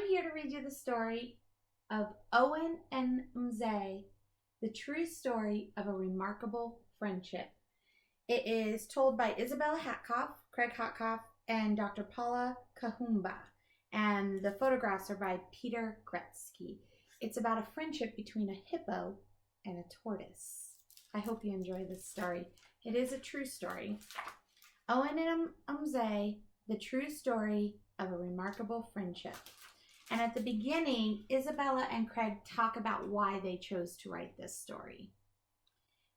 here to read you the story of Owen and Mzee, the true story of a remarkable friendship. It is told by Isabella Hatkoff, Craig Hatkoff, and Dr. Paula Kahumbu, and the photographs are by Peter Gretzky. It's about a friendship between a hippo and a tortoise. I hope you enjoy this story. It is a true story. Owen and Mzee, the true story of a remarkable friendship. And at the beginning, Isabella and Craig talk about why they chose to write this story.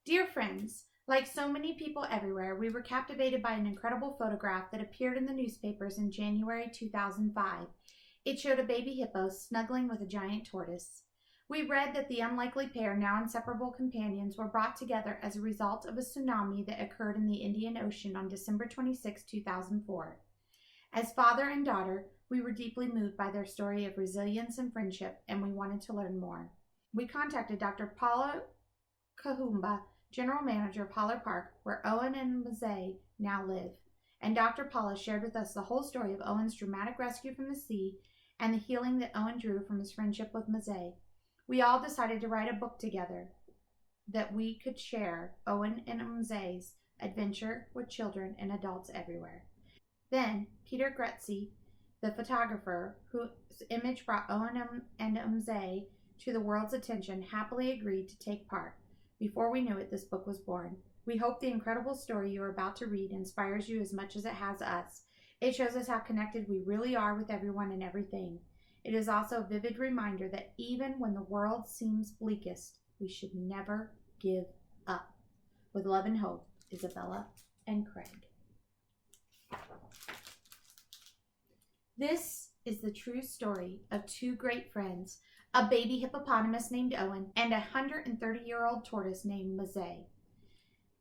Dear friends, like so many people everywhere, we were captivated by an incredible photograph that appeared in the newspapers in January 2005. It showed a baby hippo snuggling with a giant tortoise. We read that the unlikely pair, now inseparable companions, were brought together as a result of a tsunami that occurred in the Indian Ocean on December 26, 2004. As father and daughter, we were deeply moved by their story of resilience and friendship, and we wanted to learn more. We contacted Dr. Paula Kahumbu, General Manager of Holler Park, where Owen and Mzee now live, and Dr. Paula shared with us the whole story of Owen's dramatic rescue from the sea and the healing that Owen drew from his friendship with Mzee. We all decided to write a book together that we could share Owen and Mzee's adventure with children and adults everywhere. Then, Peter Gretzky, the photographer whose image brought Owen and Mzee to the world's attention, happily agreed to take part. Before we knew it, this book was born. We hope the incredible story you are about to read inspires you as much as it has us. It shows us how connected we really are with everyone and everything. It is also a vivid reminder that even when the world seems bleakest, we should never give up. With love and hope, Isabella and Craig. This is the true story of two great friends, a baby hippopotamus named Owen and a 130-year-old tortoise named Mzee.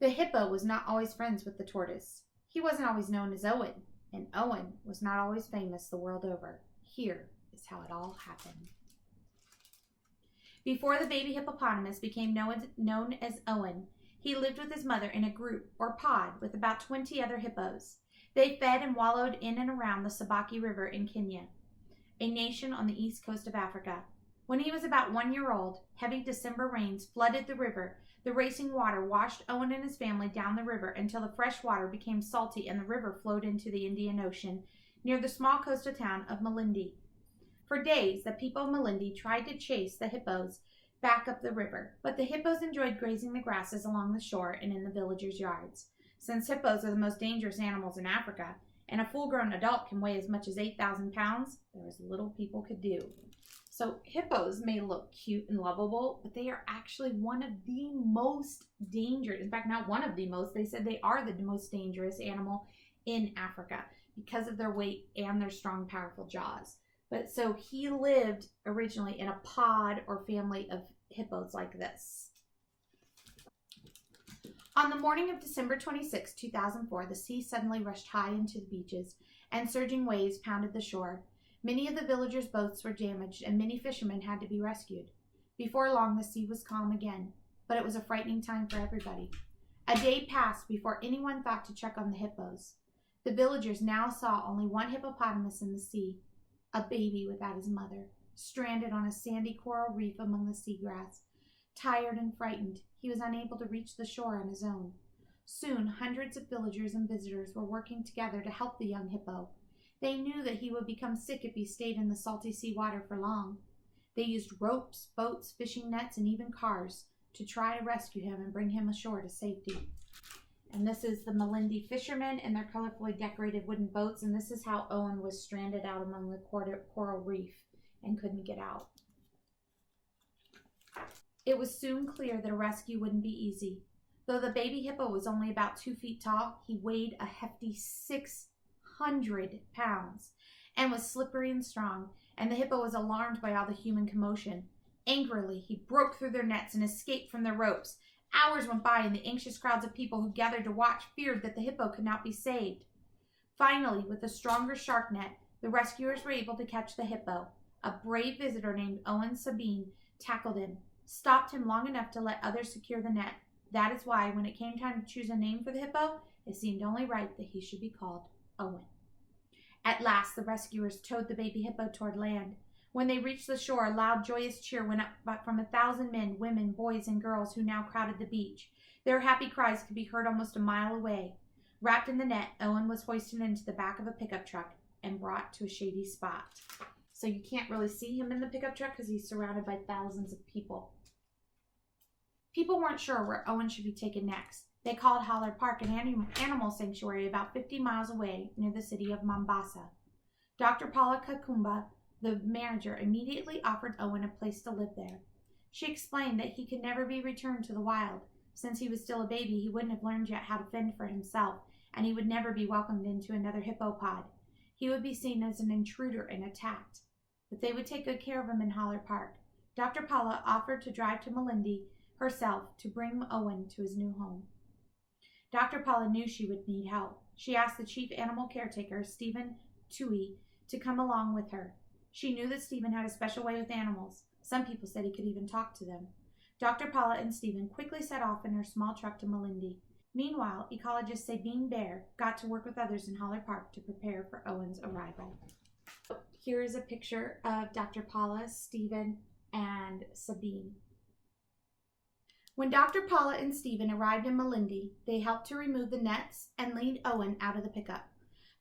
The hippo was not always friends with the tortoise. He wasn't always known as Owen, and Owen was not always famous the world over. Here is how it all happened. Before the baby hippopotamus became known as Owen, he lived with his mother in a group or pod with about 20 other hippos. They fed and wallowed in and around the Sabaki River in Kenya, a nation on the east coast of Africa. When he was about 1 year old, heavy December rains flooded the river. The racing water washed Owen and his family down the river until the fresh water became salty and the river flowed into the Indian Ocean near the small coastal town of Malindi. For days, the people of Malindi tried to chase the hippos back up the river, but the hippos enjoyed grazing the grasses along the shore and in the villagers' yards. Since hippos are the most dangerous animals in Africa, and a full-grown adult can weigh as much as 8,000 pounds, there was little people could do. So hippos may look cute and lovable, but they are actually one of the most dangerous, in fact, not one of the most, they said they are the most dangerous animal in Africa because of their weight and their strong, powerful jaws. But so he lived originally in a pod or family of hippos like this. On the morning of December 26, 2004, the sea suddenly rushed high into the beaches, and surging waves pounded the shore. Many of the villagers' boats were damaged, and many fishermen had to be rescued. Before long, the sea was calm again, but it was a frightening time for everybody. A day passed before anyone thought to check on the hippos. The villagers now saw only one hippopotamus in the sea, a baby without his mother, stranded on a sandy coral reef among the seagrass. Tired and frightened, he was unable to reach the shore on his own. Soon, hundreds of villagers and visitors were working together to help the young hippo. They knew that he would become sick if he stayed in the salty sea water for long. They used ropes, boats, fishing nets, and even cars to try to rescue him and bring him ashore to safety. And this is the Malindi fishermen and their colorfully decorated wooden boats, and this is how Owen was stranded out among the coral reef and couldn't get out. It was soon clear that a rescue wouldn't be easy. Though the baby hippo was only about 2 feet tall, he weighed a hefty 600 pounds and was slippery and strong, and the hippo was alarmed by all the human commotion. Angrily, he broke through their nets and escaped from their ropes. Hours went by, and the anxious crowds of people who gathered to watch feared that the hippo could not be saved. Finally, with a stronger shark net, the rescuers were able to catch the hippo. A brave visitor named Owen Sabine tackled him, stopped him long enough to let others secure the net. That is why, when it came time to choose a name for the hippo, it seemed only right that he should be called Owen. At last, the rescuers towed the baby hippo toward land. When they reached the shore, a loud, joyous cheer went up from 1,000 men, women, boys, and girls who now crowded the beach. Their happy cries could be heard almost a mile away. Wrapped in the net, Owen was hoisted into the back of a pickup truck and brought to a shady spot. So you can't really see him in the pickup truck because he's surrounded by thousands of people. People weren't sure where Owen should be taken next. They called Holler Park an animal sanctuary about 50 miles away near the city of Mombasa. Dr. Paula Kahumbu, the manager, immediately offered Owen a place to live there. She explained that he could never be returned to the wild. Since he was still a baby, he wouldn't have learned yet how to fend for himself, and he would never be welcomed into another hippopod. He would be seen as an intruder and attacked. But they would take good care of him in Holler Park. Dr. Paula offered to drive to Malindi herself to bring Owen to his new home. Dr. Paula knew she would need help. She asked the chief animal caretaker, Stephen Tui, to come along with her. She knew that Stephen had a special way with animals. Some people said he could even talk to them. Dr. Paula and Stephen quickly set off in her small truck to Malindi. Meanwhile, ecologist Sabine Bear got to work with others in Holler Park to prepare for Owen's arrival. Here is a picture of Dr. Paula, Stephen, and Sabine. When Dr. Paula and Stephen arrived in Malindi, they helped to remove the nets and lead Owen out of the pickup.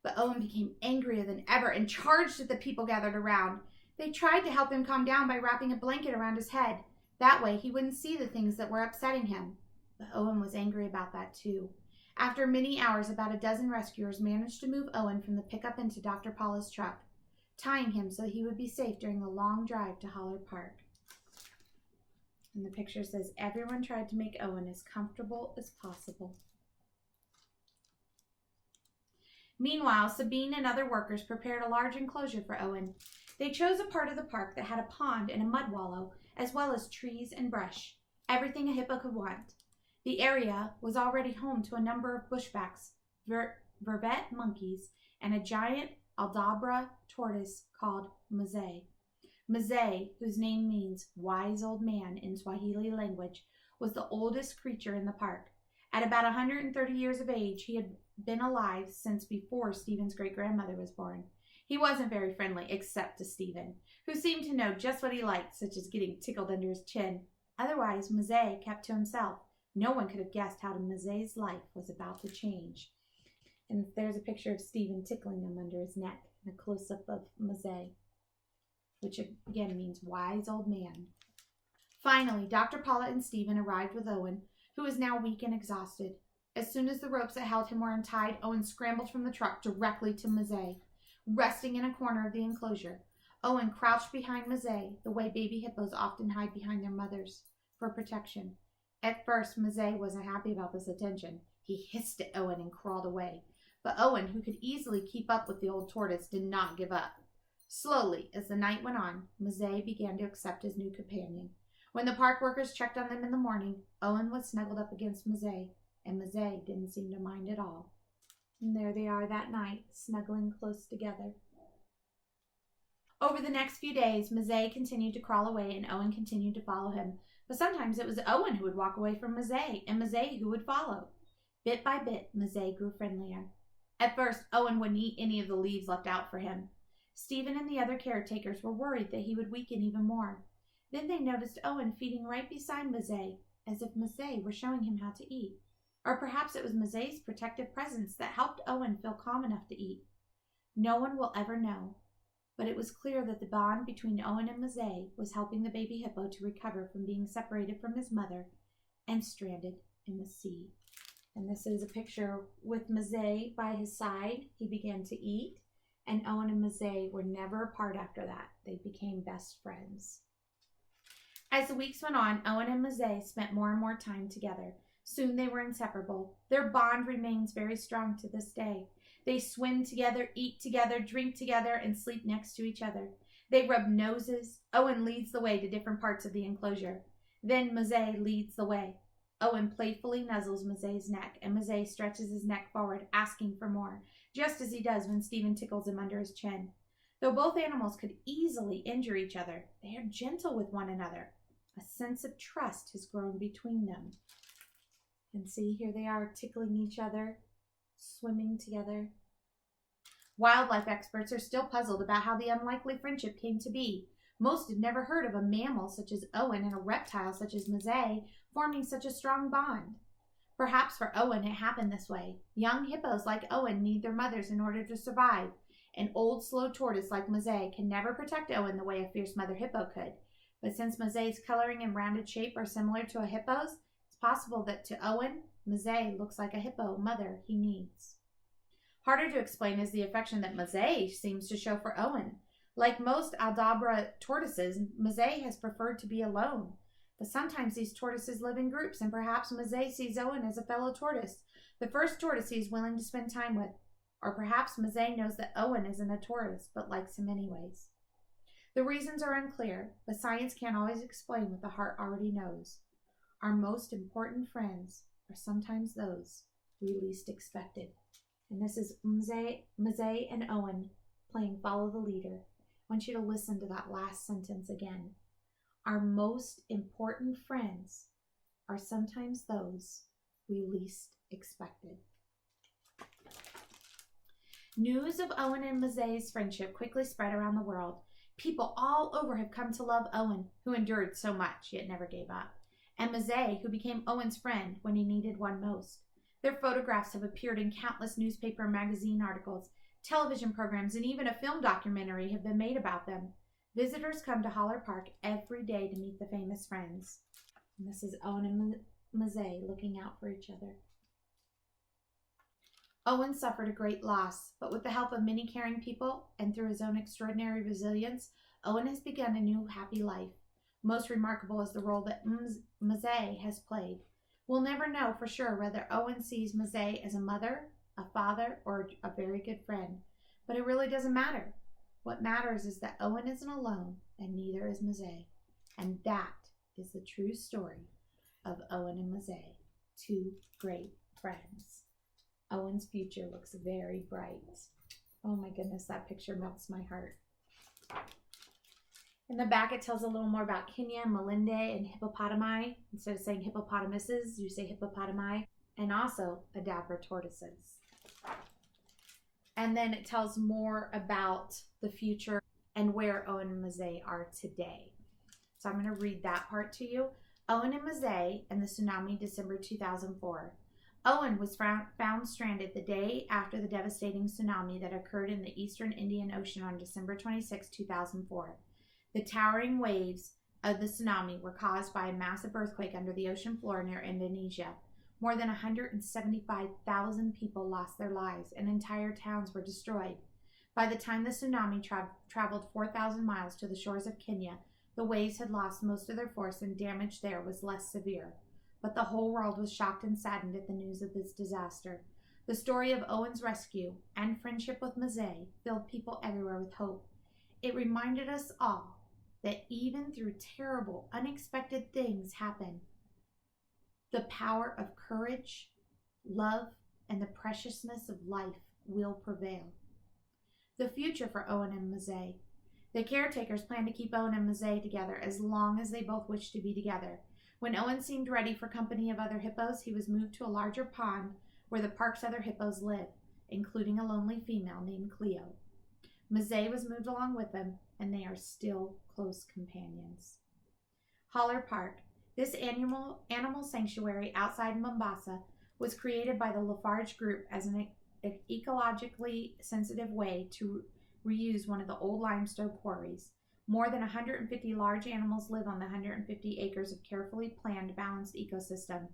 But Owen became angrier than ever and charged at the people gathered around. They tried to help him calm down by wrapping a blanket around his head. That way he wouldn't see the things that were upsetting him. But Owen was angry about that too. After many hours, about a dozen rescuers managed to move Owen from the pickup into Dr. Paula's truck, tying him so that he would be safe during the long drive to Holler Park. And the picture says, everyone tried to make Owen as comfortable as possible. Meanwhile, Sabine and other workers prepared a large enclosure for Owen. They chose a part of the park that had a pond and a mud wallow, as well as trees and brush. Everything a hippo could want. The area was already home to a number of bushbacks, vervet monkeys, and a giant Aldabra tortoise called Mzee. Mzee, whose name means wise old man in Swahili language, was the oldest creature in the park. At about 130 years of age, he had been alive since before Stephen's great-grandmother was born. He wasn't very friendly, except to Stephen, who seemed to know just what he liked, such as getting tickled under his chin. Otherwise, Mzee kept to himself. No one could have guessed how Mzee's life was about to change. And there's a picture of Stephen tickling him under his neck, and a close-up of Mzee, which again means wise old man. Finally, Dr. Paula and Stephen arrived with Owen, who was now weak and exhausted. As soon as the ropes that held him were untied, Owen scrambled from the truck directly to Mzee, resting in a corner of the enclosure. Owen crouched behind Mzee, the way baby hippos often hide behind their mothers, for protection. At first, Mzee wasn't happy about this attention. He hissed at Owen and crawled away. But Owen, who could easily keep up with the old tortoise, did not give up. Slowly, as the night went on, Mzee began to accept his new companion. When the park workers checked on them in the morning, Owen was snuggled up against Mzee, and Mzee didn't seem to mind at all. And there they are that night, snuggling close together. Over the next few days, Mzee continued to crawl away, and Owen continued to follow him. But sometimes it was Owen who would walk away from Mzee, and Mzee who would follow. Bit by bit, Mzee grew friendlier. At first, Owen wouldn't eat any of the leaves left out for him. Stephen and the other caretakers were worried that he would weaken even more. Then they noticed Owen feeding right beside Mzee, as if Mzee were showing him how to eat. Or perhaps it was Mzee's protective presence that helped Owen feel calm enough to eat. No one will ever know, but it was clear that the bond between Owen and Mzee was helping the baby hippo to recover from being separated from his mother and stranded in the sea. And this is a picture with Mzee by his side. He began to eat, and Owen and Mzee were never apart after that. They became best friends. As the weeks went on, Owen and Mzee spent more and more time together. Soon they were inseparable. Their bond remains very strong to this day. They swim together, eat together, drink together, and sleep next to each other. They rub noses. Owen leads the way to different parts of the enclosure. Then Mzee leads the way. Owen playfully nuzzles Mzee's neck, and Mzee stretches his neck forward, asking for more, just as he does when Stephen tickles him under his chin. Though both animals could easily injure each other, they are gentle with one another. A sense of trust has grown between them. And see, here they are tickling each other, swimming together. Wildlife experts are still puzzled about how the unlikely friendship came to be. Most had never heard of a mammal such as Owen and a reptile such as Mzee forming such a strong bond. Perhaps for Owen it happened this way. Young hippos like Owen need their mothers in order to survive. An old, slow tortoise like Mzee can never protect Owen the way a fierce mother hippo could. But since Mzee's coloring and rounded shape are similar to a hippo's, it's possible that to Owen, Mzee looks like a hippo mother he needs. Harder to explain is the affection that Mzee seems to show for Owen. Like most Aldabra tortoises, Mzee has preferred to be alone. But sometimes these tortoises live in groups, and perhaps Mzee sees Owen as a fellow tortoise, the first tortoise he is willing to spend time with. Or perhaps Mzee knows that Owen isn't a tortoise, but likes him anyways. The reasons are unclear, but science can't always explain what the heart already knows. Our most important friends are sometimes those we least expected. And this is Mzee and Owen playing Follow the Leader. I want you to listen to that last sentence again. Our most important friends are sometimes those we least expected. News of Owen and Mzee's friendship quickly spread around the world. People all over have come to love Owen, who endured so much yet never gave up, and Mzee, who became Owen's friend when he needed one most. Their photographs have appeared in countless newspaper and magazine articles, television programs, and even a film documentary have been made about them. Visitors come to Holler Park every day to meet the famous friends. And this is Owen and Mzee looking out for each other. Owen suffered a great loss, but with the help of many caring people and through his own extraordinary resilience, Owen has begun a new happy life. Most remarkable is the role that Mzee has played. We'll never know for sure whether Owen sees Mzee as a mother, a father, or a very good friend, but it really doesn't matter. What matters is that Owen isn't alone, and neither is Mzee. And that is the true story of Owen and Mzee, two great friends. Owen's future looks very bright. Oh my goodness, that picture melts my heart. In the back, it tells a little more about Kenya, Malinde, and hippopotami. Instead of saying hippopotamuses, you say hippopotami. And also Aldabra tortoises. And then it tells more about the future and where Owen and Mzee are today. So I'm going to read that part to you. Owen and Mzee and the tsunami, December 2004. Owen was found stranded the day after the devastating tsunami that occurred in the eastern Indian Ocean on December 26, 2004. The towering waves of the tsunami were caused by a massive earthquake under the ocean floor near Indonesia. More than 175,000 people lost their lives, and entire towns were destroyed. By the time the tsunami traveled 4,000 miles to the shores of Kenya, the waves had lost most of their force and damage there was less severe. But the whole world was shocked and saddened at the news of this disaster. The story of Owen's rescue and friendship with Mzee filled people everywhere with hope. It reminded us all that even through terrible, unexpected things happen, the power of courage, love, and the preciousness of life will prevail. The future for Owen and Mzee. The caretakers plan to keep Owen and Mzee together as long as they both wish to be together. When Owen seemed ready for company of other hippos, he was moved to a larger pond where the park's other hippos live, including a lonely female named Cleo. Mzee was moved along with them, and they are still close companions. Holler Park. This animal sanctuary outside Mombasa was created by the Lafarge Group as an ecologically sensitive way to reuse one of the old limestone quarries. More than 150 large animals live on the 150 acres of carefully planned, balanced ecosystem.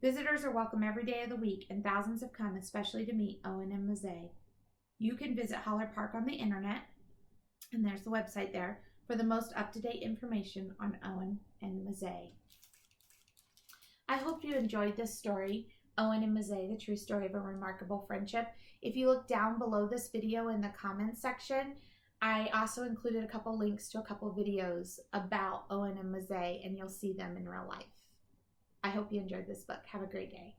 Visitors are welcome every day of the week, and thousands have come especially to meet Owen and Mzee. You can visit Holler Park on the internet, and there's the website there, for the most up-to-date information on Owen and Mzee. I hope you enjoyed this story, Owen and Mzee, the true story of a remarkable friendship. If you look down below this video in the comments section, I also included a couple links to a couple videos about Owen and Mzee, and you'll see them in real life. I hope you enjoyed this book. Have a great day.